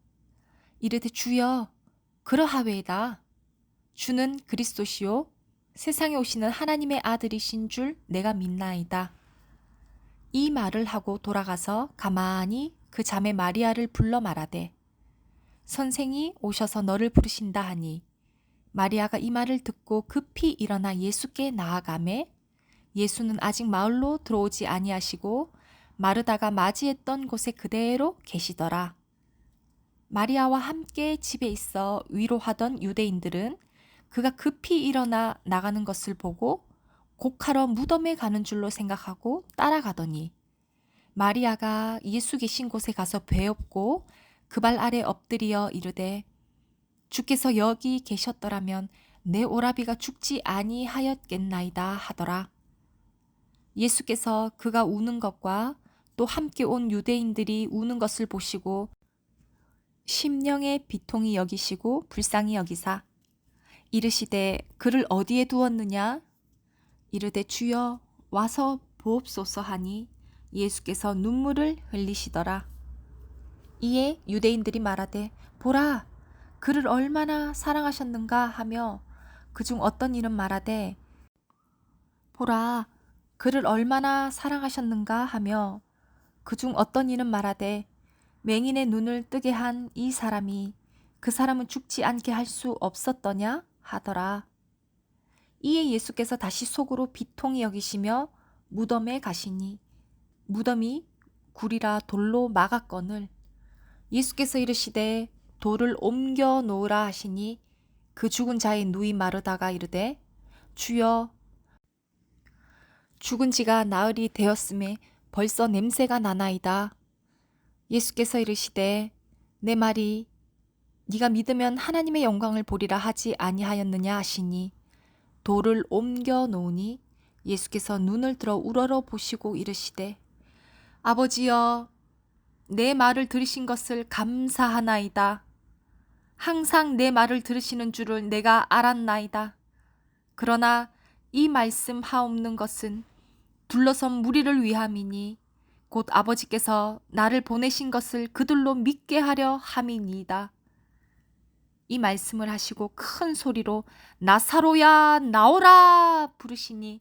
이르되 주여 그러하외이다. 주는 그리스도시요 세상에 오시는 하나님의 아들이신 줄 내가 믿나이다. 이 말을 하고 돌아가서 가만히 그 자매 마리아를 불러 말하되 선생이 오셔서 너를 부르신다 하니 마리아가 이 말을 듣고 급히 일어나 예수께 나아가매 예수는 아직 마을로 들어오지 아니하시고 마르다가 맞이했던 곳에 그대로 계시더라. 마리아와 함께 집에 있어 위로하던 유대인들은 그가 급히 일어나 나가는 것을 보고 곡하러 무덤에 가는 줄로 생각하고 따라가더니 마리아가 예수 계신 곳에 가서 배엎고 그 발 아래 엎드리어 이르되 주께서 여기 계셨더라면 내 오라비가 죽지 아니하였겠나이다 하더라. 예수께서 그가 우는 것과 또 함께 온 유대인들이 우는 것을 보시고 심령의 비통이 여기시고 불쌍히 여기사 이르시되 그를 어디에 두었느냐? 이르되 주여 와서 보옵소서 하니 예수께서 눈물을 흘리시더라. 이에 유대인들이 말하되 보라 그를 얼마나 사랑하셨는가 하며 그중 어떤 이는 말하되 보라 그를 얼마나 사랑하셨는가 하며 그중 어떤 이는 말하되 맹인의 눈을 뜨게 한 이 사람이 그 사람은 죽지 않게 할 수 없었더냐 하더라. 이에 예수께서 다시 속으로 비통히 여기시며 무덤에 가시니 무덤이 굴이라 돌로 막았거늘 예수께서 이르시되 돌을 옮겨 놓으라 하시니 그 죽은 자의 누이 마르다가 이르되 주여 죽은 지가 나흘이 되었음에 벌써 냄새가 나나이다. 예수께서 이르시되 내 말이 네가 믿으면 하나님의 영광을 보리라 하지 아니하였느냐 하시니 돌을 옮겨 놓으니 예수께서 눈을 들어 우러러 보시고 이르시되 아버지여 내 말을 들으신 것을 감사하나이다. 항상 내 말을 들으시는 줄을 내가 알았나이다. 그러나 이 말씀 하옵는 것은 둘러선 무리를 위함이니 곧 아버지께서 나를 보내신 것을 그들로 믿게 하려 함이니이다. 이 말씀을 하시고 큰 소리로 나사로야 나오라 부르시니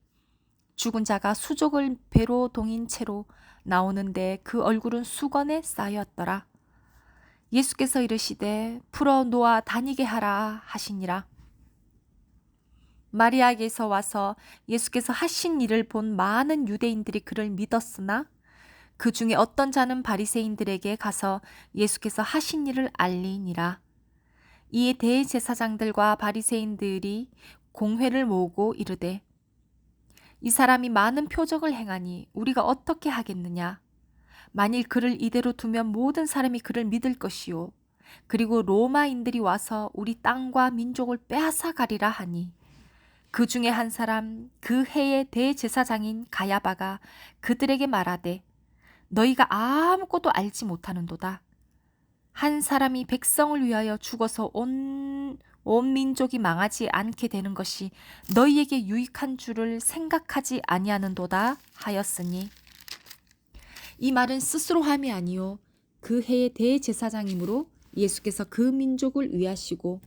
죽은 자가 수족을 배로 동인 채로 나오는데 그 얼굴은 수건에 쌓였더라. 예수께서 이르시되 풀어 놓아 다니게 하라 하시니라. 마리아에게서 와서 예수께서 하신 일을 본 많은 유대인들이 그를 믿었으나 그 중에 어떤 자는 바리새인들에게 가서 예수께서 하신 일을 알리니라. 이에 대제사장들과 바리새인들이 공회를 모으고 이르되 이 사람이 많은 표적을 행하니 우리가 어떻게 하겠느냐? 만일 그를 이대로 두면 모든 사람이 그를 믿을 것이요. 그리고 로마인들이 와서 우리 땅과 민족을 빼앗아 가리라 하니 그 중에 한 사람 그 해의 대제사장인 가야바가 그들에게 말하되 너희가 아무것도 알지 못하는도다. 한 사람이 백성을 위하여 죽어서 온 민족이 망하지 않게 되는 것이 너희에게 유익한 줄을 생각하지 아니하는도다 하였으니 이 말은 스스로 함이 아니요 그 해의 대제사장이므로 예수께서 그 민족을 위하시고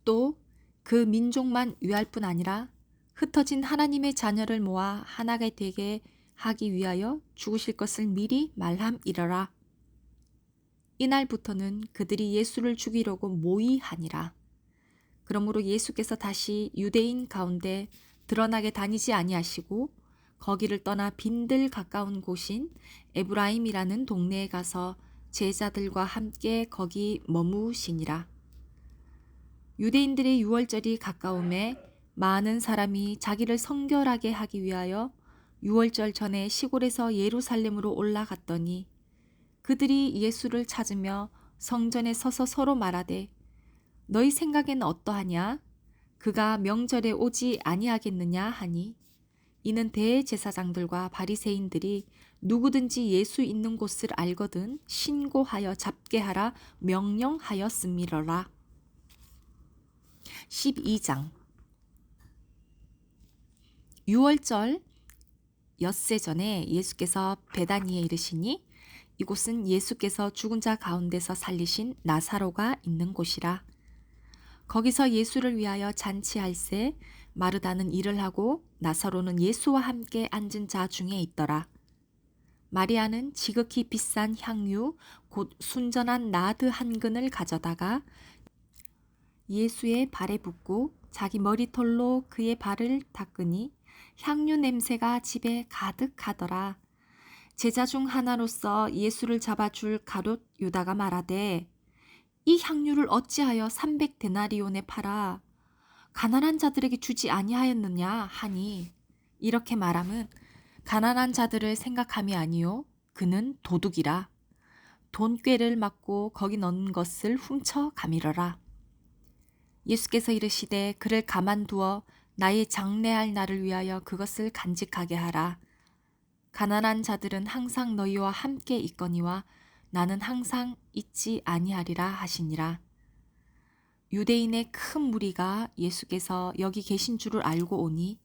또 그 민족만 위할 뿐 아니라 흩어진 하나님의 자녀를 모아 하나가 되게 하기 위하여 죽으실 것을 미리 말함이러라. 이날부터는 그들이 예수를 죽이려고 모의하니라. 그러므로 예수께서 다시 유대인 가운데 드러나게 다니지 아니하시고 거기를 떠나 빈들 가까운 곳인 에브라임이라는 동네에 가서 제자들과 함께 거기 머무시니라. 유대인들의 유월절이 가까움에 많은 사람이 자기를 성결하게 하기 위하여 유월절 전에 시골에서 예루살렘으로 올라갔더니 그들이 예수를 찾으며 성전에 서서 서로 말하되 너희 생각엔 어떠하냐? 그가 명절에 오지 아니하겠느냐 하니 이는 대제사장들과 바리새인들이 누구든지 예수 있는 곳을 알거든 신고하여 잡게 하라 명령하였음이러라. 12장 유월절 엿새 전에 예수께서 베다니에 이르시니 이곳은 예수께서 죽은 자 가운데서 살리신 나사로가 있는 곳이라. 거기서 예수를 위하여 잔치할새 마르다는 일을 하고 나사로는 예수와 함께 앉은 자 중에 있더라. 마리아는 지극히 비싼 향유 곧 순전한 나드 한 근을 가져다가 예수의 발에 붓고 자기 머리털로 그의 발을 닦으니 향유 냄새가 집에 가득하더라. 제자 중 하나로서 예수를 잡아줄 가룟 유다가 말하되 이 향유를 어찌하여 300데나리온에 팔아 가난한 자들에게 주지 아니하였느냐 하니 이렇게 말함은 가난한 자들을 생각함이 아니요 그는 도둑이라 돈꾀를 맞고 거기 넣은 것을 훔쳐 가밀어라. 예수께서 이르시되 그를 가만두어 나의 장래할 날을 위하여 그것을 간직하게 하라. 가난한 자들은 항상 너희와 함께 있거니와 나는 항상 있지 아니하리라 하시니라. 유대인의 큰 무리가 예수께서 여기 계신 줄을 알고 오니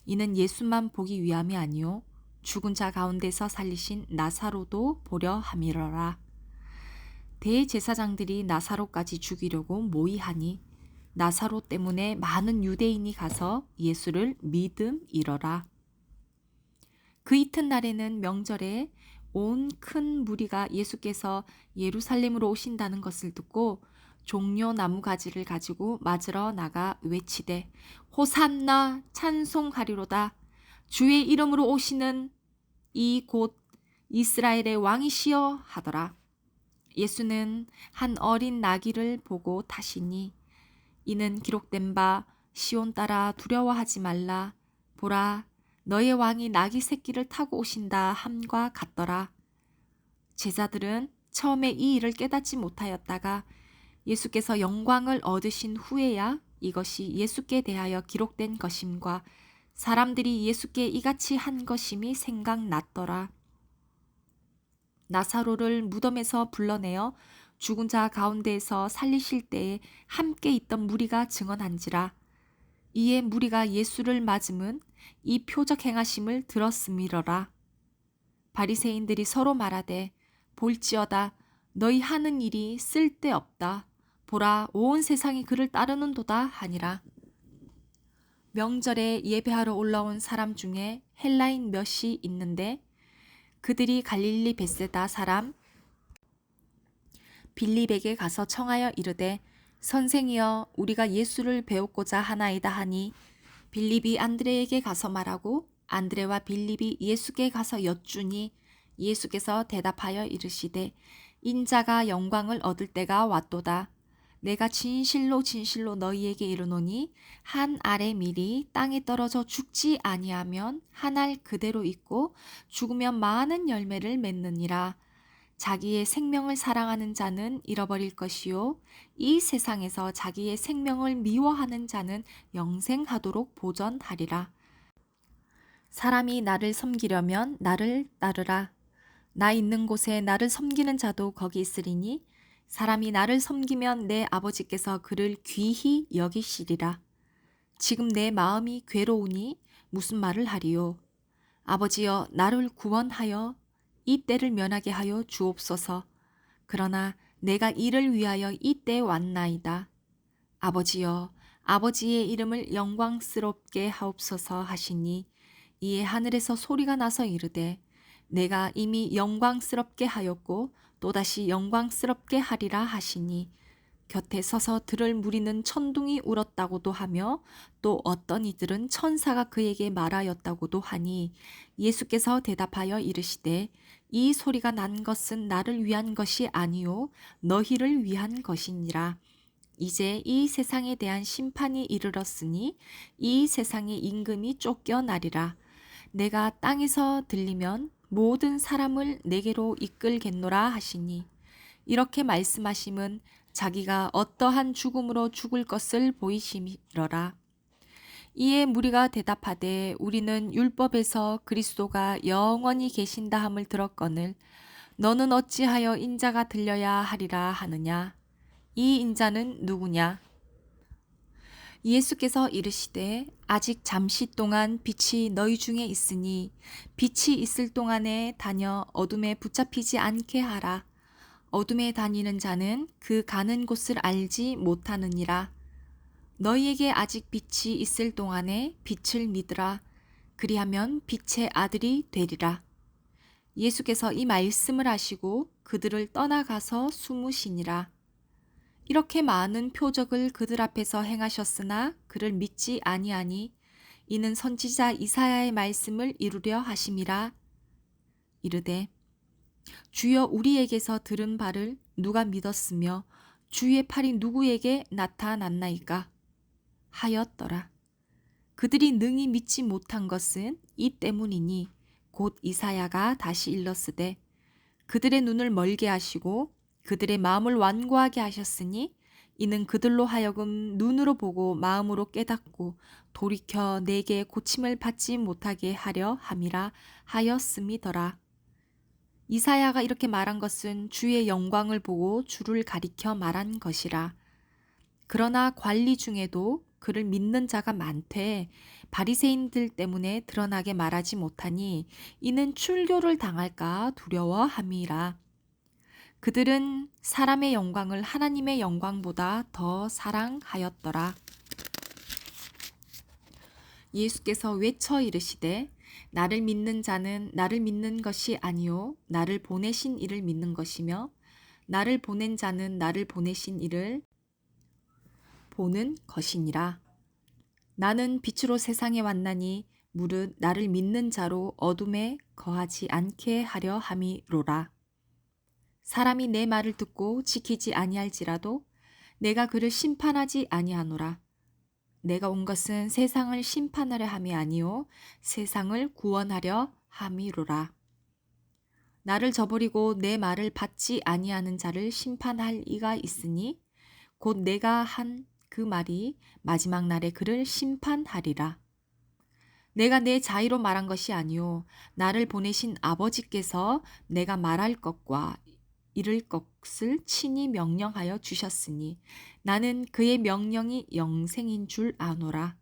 이는 예수만 보기 위함이 아니요 죽은 자 가운데서 살리신 나사로도 보려 함이러라. 대제사장들이 나사로까지 죽이려고 모의하니 나사로 때문에 많은 유대인이 가서 예수를 믿음이러라. 그 이튿날에는 명절에 온 큰 무리가 예수께서 예루살렘으로 오신다는 것을 듣고 종려 나무가지를 가지고 맞으러 나가 외치되 호산나 찬송하리로다. 주의 이름으로 오시는 이 곧 이스라엘의 왕이시여 하더라. 예수는 한 어린 나귀를 보고 타시니 이는 기록된 바 시온 따라 두려워하지 말라. 보라 너의 왕이 나귀 새끼를 타고 오신다 함과 같더라. 제자들은 처음에 이 일을 깨닫지 못하였다가 예수께서 영광을 얻으신 후에야 이것이 예수께 대하여 기록된 것임과 사람들이 예수께 이같이 한 것임이 생각났더라. 나사로를 무덤에서 불러내어 죽은 자 가운데에서 살리실 때에 함께 있던 무리가 증언한지라. 이에 무리가 예수를 맞음은 이 표적 행하심을 들었음이러라. 바리새인들이 서로 말하되 볼지어다 너희 하는 일이 쓸데없다. 보라 온 세상이 그를 따르는도다 하니라. 명절에 예배하러 올라온 사람 중에 헬라인 몇이 있는데 그들이 갈릴리 벳세다 사람 빌립에게 가서 청하여 이르되 선생이여 우리가 예수를 배우고자 하나이다 하니 빌립이 안드레에게 가서 말하고 안드레와 빌립이 예수께 가서 여쭈니 예수께서 대답하여 이르시되 인자가 영광을 얻을 때가 왔도다. 내가 진실로 진실로 너희에게 이르노니 한 알의 밀이 땅에 떨어져 죽지 아니하면 한 알 그대로 있고 죽으면 많은 열매를 맺느니라. 자기의 생명을 사랑하는 자는 잃어버릴 것이요 이 세상에서 자기의 생명을 미워하는 자는 영생하도록 보전하리라. 사람이 나를 섬기려면 나를 따르라. 나 있는 곳에 나를 섬기는 자도 거기 있으리니 사람이 나를 섬기면 내 아버지께서 그를 귀히 여기시리라. 지금 내 마음이 괴로우니 무슨 말을 하리요. 아버지여 나를 구원하여 이 때를 면하게 하여 주옵소서. 그러나 내가 이를 위하여 이 때에 왔나이다. 아버지여 아버지의 이름을 영광스럽게 하옵소서 하시니 이에 하늘에서 소리가 나서 이르되 내가 이미 영광스럽게 하였고 또다시 영광스럽게 하리라 하시니 곁에 서서 들을 무리는 천둥이 울었다고도 하며 또 어떤 이들은 천사가 그에게 말하였다고도 하니 예수께서 대답하여 이르시되 이 소리가 난 것은 나를 위한 것이 아니요 너희를 위한 것이니라. 이제 이 세상에 대한 심판이 이르렀으니 이 세상의 임금이 쫓겨나리라. 내가 땅에서 들리면 모든 사람을 내게로 이끌겠노라 하시니 이렇게 말씀하심은 자기가 어떠한 죽음으로 죽을 것을 보이심이러라. 이에 무리가 대답하되 우리는 율법에서 그리스도가 영원히 계신다 함을 들었거늘 너는 어찌하여 인자가 들려야 하리라 하느냐. 이 인자는 누구냐. 예수께서 이르시되 아직 잠시 동안 빛이 너희 중에 있으니 빛이 있을 동안에 다녀 어둠에 붙잡히지 않게 하라. 어둠에 다니는 자는 그 가는 곳을 알지 못하느니라. 너희에게 아직 빛이 있을 동안에 빛을 믿으라. 그리하면 빛의 아들이 되리라. 예수께서 이 말씀을 하시고 그들을 떠나가서 숨으시니라. 이렇게 많은 표적을 그들 앞에서 행하셨으나 그를 믿지 아니하니 이는 선지자 이사야의 말씀을 이루려 하심이라. 이르되 주여 우리에게서 들은 바를 누가 믿었으며 주의 팔이 누구에게 나타났나이까 하였더라. 그들이 능히 믿지 못한 것은 이 때문이니 곧 이사야가 다시 일렀으되 그들의 눈을 멀게 하시고 그들의 마음을 완고하게 하셨으니 이는 그들로 하여금 눈으로 보고 마음으로 깨닫고 돌이켜 내게 고침을 받지 못하게 하려 함이라 하였음이더라. 이사야가 이렇게 말한 것은 주의 영광을 보고 주를 가리켜 말한 것이라. 그러나 관리 중에도 그를 믿는 자가 많되 바리새인들 때문에 드러나게 말하지 못하니 이는 출교를 당할까 두려워함이라. 그들은 사람의 영광을 하나님의 영광보다 더 사랑하였더라. 예수께서 외쳐 이르시되 나를 믿는 자는 나를 믿는 것이 아니요 나를 보내신 이를 믿는 것이며 나를 보낸 자는 나를 보내신 이를 보는 것이니라. 나는 빛으로 세상에 왔나니 무릇 나를 믿는 자로 어둠에 거하지 않게 하려 함이로라. 사람이 내 말을 듣고 지키지 아니할지라도 내가 그를 심판하지 아니하노라. 내가 온 것은 세상을 심판하려 함이 아니요 세상을 구원하려 함이로라. 나를 저버리고 내 말을 받지 아니하는 자를 심판할 이가 있으니 곧 내가 한 그 말이 마지막 날에 그를 심판하리라. 내가 내 자의로 말한 것이 아니요 나를 보내신 아버지께서 내가 말할 것과 이를 것을 친히 명령하여 주셨으니 나는 그의 명령이 영생인 줄 아노라.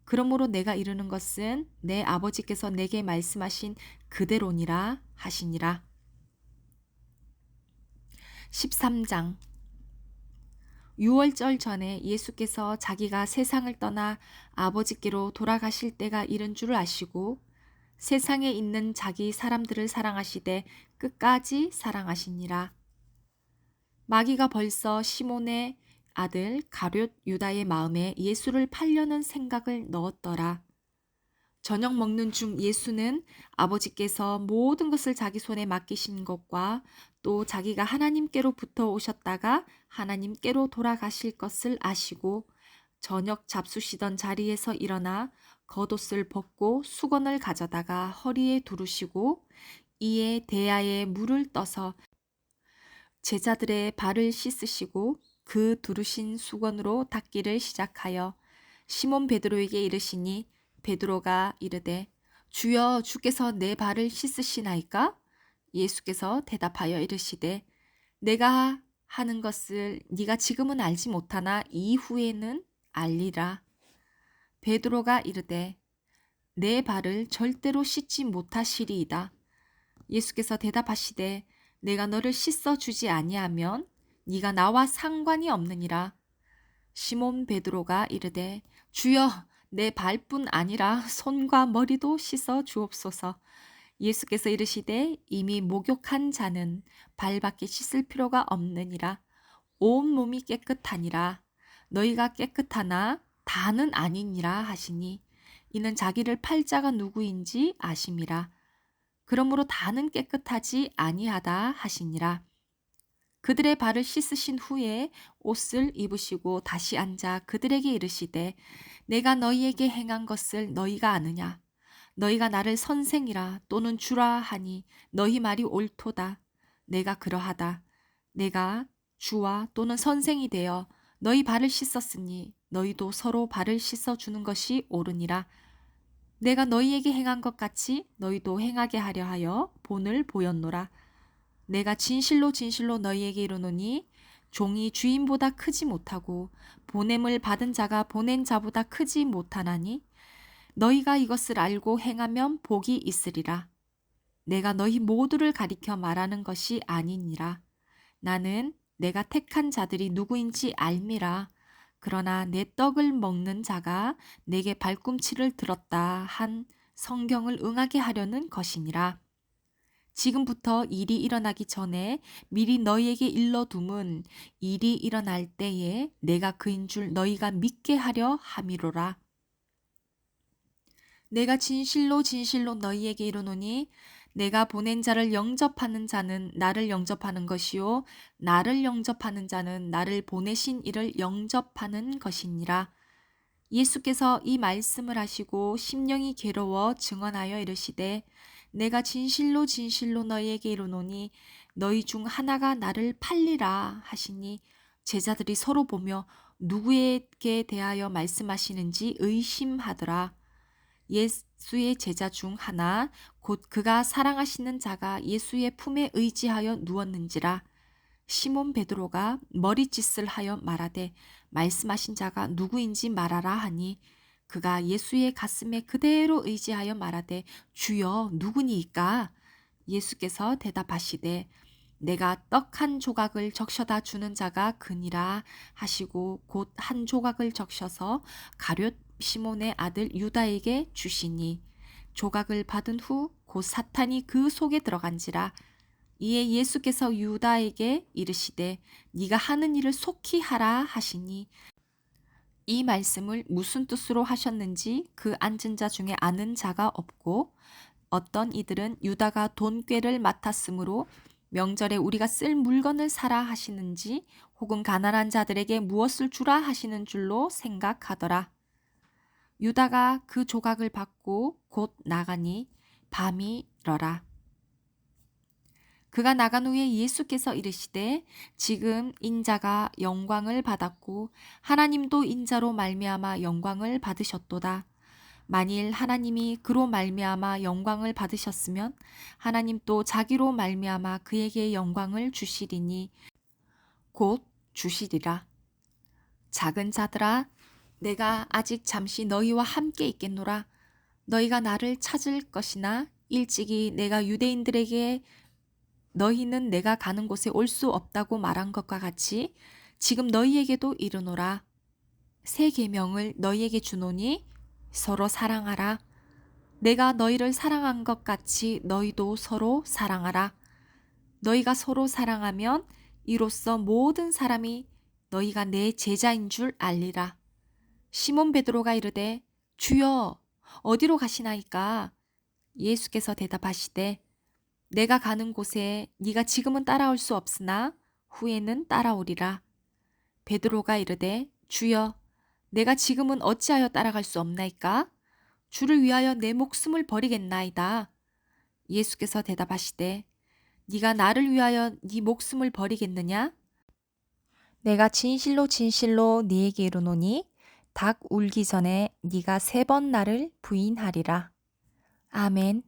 그러므로 내가 이르는 것은 내 아버지께서 내게 말씀하신 그대로니라 하시니라. 13장. 유월절 전에 예수께서 자기가 세상을 떠나 아버지께로 돌아가실 때가 이른 줄을 아시고 세상에 있는 자기 사람들을 사랑하시되 끝까지 사랑하시니라. 마귀가 벌써 시몬의 아들 가룟 유다의 마음에 예수를 팔려는 생각을 넣었더라. 저녁 먹는 중 예수는 아버지께서 모든 것을 자기 손에 맡기신 것과 또 자기가 하나님께로부터 오셨다가 하나님께로 돌아가실 것을 아시고 저녁 잡수시던 자리에서 일어나 겉옷을 벗고 수건을 가져다가 허리에 두르시고 이에 대야에 물을 떠서 제자들의 발을 씻으시고 그 두르신 수건으로 닦기를 시작하여 시몬 베드로에게 이르시니 베드로가 이르되 주여 주께서 내 발을 씻으시나이까? 예수께서 대답하여 이르시되 내가 하는 것을 네가 지금은 알지 못하나 이후에는 알리라. 베드로가 이르되 내 발을 절대로 씻지 못하시리이다. 예수께서 대답하시되 내가 너를 씻어 주지 아니하면 네가 나와 상관이 없느니라. 시몬 베드로가 이르되 주여 내 발뿐 아니라 손과 머리도 씻어 주옵소서. 예수께서 이르시되 이미 목욕한 자는 발밖에 씻을 필요가 없느니라. 온 몸이 깨끗하니라. 너희가 깨끗하나 다는 아니니라 하시니 이는 자기를 팔 자가 누구인지 아심이라. 그러므로 다는 깨끗하지 아니하다 하시니라. 그들의 발을 씻으신 후에 옷을 입으시고 다시 앉아 그들에게 이르시되 내가 너희에게 행한 것을 너희가 아느냐? 너희가 나를 선생이라 또는 주라 하니 너희 말이 옳도다. 내가 그러하다. 내가 주와 또는 선생이 되어 너희 발을 씻었으니 너희도 서로 발을 씻어주는 것이 옳으니라. 내가 너희에게 행한 것 같이 너희도 행하게 하려 하여 본을 보였노라. 내가 진실로 진실로 너희에게 이르노니 종이 주인보다 크지 못하고 보냄을 받은 자가 보낸 자보다 크지 못하나니 너희가 이것을 알고 행하면 복이 있으리라. 내가 너희 모두를 가리켜 말하는 것이 아니니라. 나는 내가 택한 자들이 누구인지 알미라. 그러나 내 떡을 먹는 자가 내게 발꿈치를 들었다 한 성경을 응하게 하려는 것이니라. 지금부터 일이 일어나기 전에 미리 너희에게 일러둠은 일이 일어날 때에 내가 그인 줄 너희가 믿게 하려 함이로라. 내가 진실로 진실로 너희에게 이르노니 내가 보낸 자를 영접하는 자는 나를 영접하는 것이요 나를 영접하는 자는 나를 보내신 이를 영접하는 것이니라. 예수께서 이 말씀을 하시고 심령이 괴로워 증언하여 이르시되 내가 진실로 진실로 너희에게 이르노니 너희 중 하나가 나를 팔리라 하시니 제자들이 서로 보며 누구에게 대하여 말씀하시는지 의심하더라. 예수의 제자 중 하나 곧 그가 사랑하시는 자가 예수의 품에 의지하여 누웠는지라. 시몬 베드로가 머리짓을 하여 말하되 말씀하신 자가 누구인지 말하라 하니 그가 예수의 가슴에 그대로 의지하여 말하되 주여 누구니이까? 예수께서 대답하시되 내가 떡 한 조각을 적셔다 주는 자가 그니라 하시고 곧 한 조각을 적셔서 가룟 시몬의 아들 유다에게 주시니 조각을 받은 후 곧 사탄이 그 속에 들어간지라. 이에 예수께서 유다에게 이르시되 네가 하는 일을 속히 하라 하시니 이 말씀을 무슨 뜻으로 하셨는지 그 앉은 자 중에 아는 자가 없고 어떤 이들은 유다가 돈꾀를 맡았으므로 명절에 우리가 쓸 물건을 사라 하시는지 혹은 가난한 자들에게 무엇을 주라 하시는 줄로 생각하더라. 유다가 그 조각을 받고 곧 나가니 밤이 일어라. 그가 나간 후에 예수께서 이르시되 지금 인자가 영광을 받았고 하나님도 인자로 말미암아 영광을 받으셨도다. 만일 하나님이 그로 말미암아 영광을 받으셨으면 하나님 또 자기로 말미암아 그에게 영광을 주시리니 곧 주시리라. 작은 자들아 내가 아직 잠시 너희와 함께 있겠노라. 너희가 나를 찾을 것이나 일찍이 내가 유대인들에게 너희는 내가 가는 곳에 올 수 없다고 말한 것과 같이 지금 너희에게도 이르노라. 새 계명을 너희에게 주노니 서로 사랑하라. 내가 너희를 사랑한 것 같이 너희도 서로 사랑하라. 너희가 서로 사랑하면 이로써 모든 사람이 너희가 내 제자인 줄 알리라. 시몬 베드로가 이르되 주여 어디로 가시나이까? 예수께서 대답하시되 내가 가는 곳에 네가 지금은 따라올 수 없으나 후에는 따라오리라. 베드로가 이르되 주여 내가 지금은 어찌하여 따라갈 수 없나이까? 주를 위하여 내 목숨을 버리겠나이다. 예수께서 대답하시되 네가 나를 위하여 네 목숨을 버리겠느냐? 내가 진실로 진실로 네게 이르노니 닭 울기 전에 네가 3번 나를 부인하리라. 아멘.